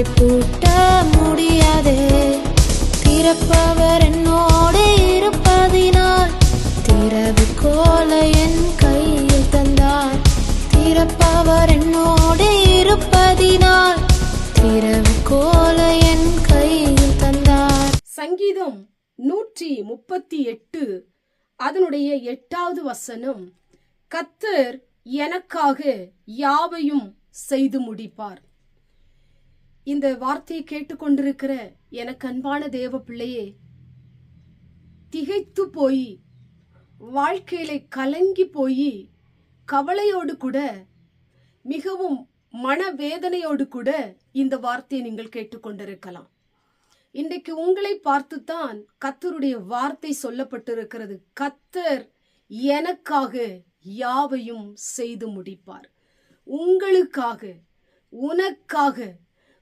வாசலை பூட்ட முடியாதே. திறப்பவர் என்னோடு இருப்பதினால் திறவுகோலை என் கையில் தந்தார். திறப்பவர் என்னோடு இருப்பதினால் திறவுகோலை என் கையில் தந்தார். சங்கீதம் 138 அதனுடைய 8வது வசனம், கர்த்தர் எனக்காக யாவையும் செய்து முடிப்பார். இந்த வார்த்தையை கேட்டுக்கொண்டிருக்கிற எனக்கு அன்பான தேவ பிள்ளையே, திகைத்து போய் வாழ்க்கையில கலங்கி போய் கவலையோடு கூட மிகவும் மனவேதனையோடு கூட இந்த வார்த்தையை நீங்கள் கேட்டுக்கொண்டிருக்கலாம். இன்றைக்கு உங்களை பார்த்துத்தான் கர்த்தருடைய வார்த்தை சொல்லப்பட்டிருக்கிறது. கர்த்தர் எனக்காக யாவையும் செய்து முடிப்பார். உங்களுக்காக, உனக்காக,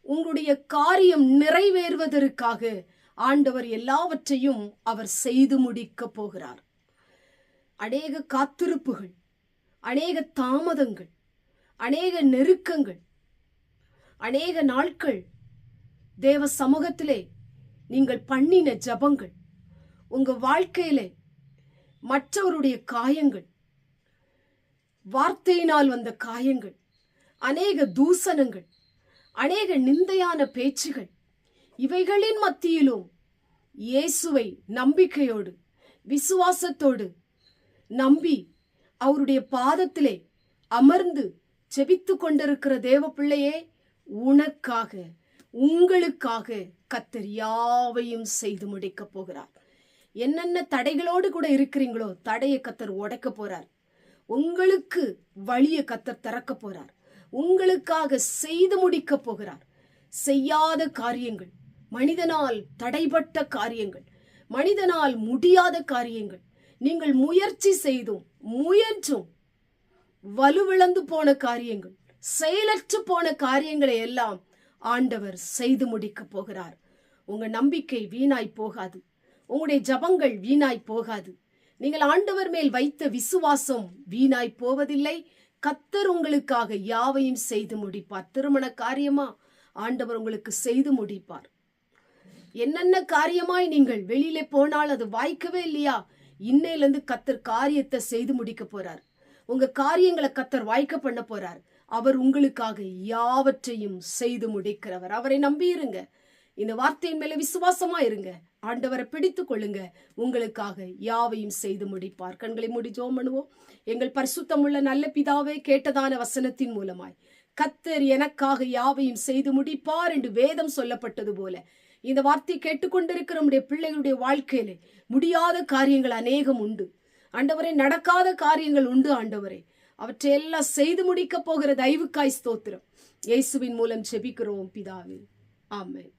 உங்களுடைய காரியம் நிறைவேறுவதற்காக ஆண்டவர் எல்லாவற்றையும் அவர் செய்து முடிக்க போகிறார். அநேக காத்திருப்புகள், அநேக தாமதங்கள், அநேக நெருக்கங்கள், அநேக நாட்கள் தேவ சமூகத்திலே நீங்கள் பண்ணின ஜபங்கள், உங்க வாழ்க்கையிலே மற்றவருடைய காயங்கள், வார்த்தையினால் வந்த காயங்கள், அநேக தூசணங்கள், அநேக நிந்தையான பேச்சுகள், இவைகளின் மத்தியிலும் இயேசுவை நம்பிக்கையோடு விசுவாசத்தோடு நம்பி அவருடைய பாதத்திலே அமர்ந்து செபித்து கொண்டிருக்கிற தேவ பிள்ளையே, உனக்காக உங்களுக்காக கர்த்தர் யாவையும் செய்து முடிக்க போகிறார். என்னென்ன தடைகளோடு கூட இருக்கிறீங்களோ தடையை கர்த்தர் உடைக்க போறார். உங்களுக்கு வழியை கர்த்தர் திறக்க போறார். உங்களுக்காக செய்து முடிக்க போகிறார். செய்யாத காரியங்கள், மனிதனால் தடைபட்ட காரியங்கள், மனிதனால் முடியாத காரியங்கள், நீங்கள் முயற்சி செய்தும் முயன்றும் வலுவிழந்து போன காரியங்கள், செயலற்று போன காரியங்களை எல்லாம் ஆண்டவர் செய்து முடிக்க போகிறார். உங்க நம்பிக்கை வீணாய் போகாது. உங்களுடைய ஜபங்கள் வீணாய் போகாது. நீங்கள் ஆண்டவர் மேல் வைத்த விசுவாசம் வீணாய் போவதில்லை. கர்த்தர் உங்களுக்காக யாவையும் செய்து முடிப்பார். திருமண காரியமா ஆண்டவர் உங்களுக்கு செய்து முடிப்பார். என்னென்ன காரியமாய் நீங்கள் வெளியிலே போனால் அது வாய்க்கவே இல்லையா, இன்னையிலிருந்து கர்த்தர் காரியத்தை செய்து முடிக்க போறார். உங்க காரியங்களை கர்த்தர் வாய்க்க பண்ண போறார். அவர் உங்களுக்காக யாவற்றையும் செய்து முடிக்கிறவர். அவரை நம்பி இருங்க. இந்த வார்த்தையின் மேல விசுவாசமா இருங்க. ஆண்டவரை பிடித்து கொள்ளுங்க. உங்களுக்காக யாவையும் செய்து முடிப்பார். கண்களை மூடி ஜெபம் பண்ணுவோம். எங்கள் பரிசுத்தமுள்ள நல்ல பிதாவே, கேட்டதான வசனத்தின் மூலமாய் கர்த்தர் எனக்காக யாவையும் செய்து முடிப்பார் என்று வேதம் சொல்லப்பட்டது போல இந்த வார்த்தை கேட்டுக்கொண்டிருக்கிற நம்முடைய பிள்ளைகளுடைய வாழ்க்கையிலே முடியாத காரியங்கள் அநேகம் உண்டு ஆண்டவரே. நடக்காத காரியங்கள் உண்டு ஆண்டவரே. அவற்றையெல்லாம் செய்து முடிக்க போகிற தயவுக்காய் ஸ்தோத்திரம். இயேசுவின் மூலம் ஜெபிக்கிறோம் பிதாவே. ஆமென்.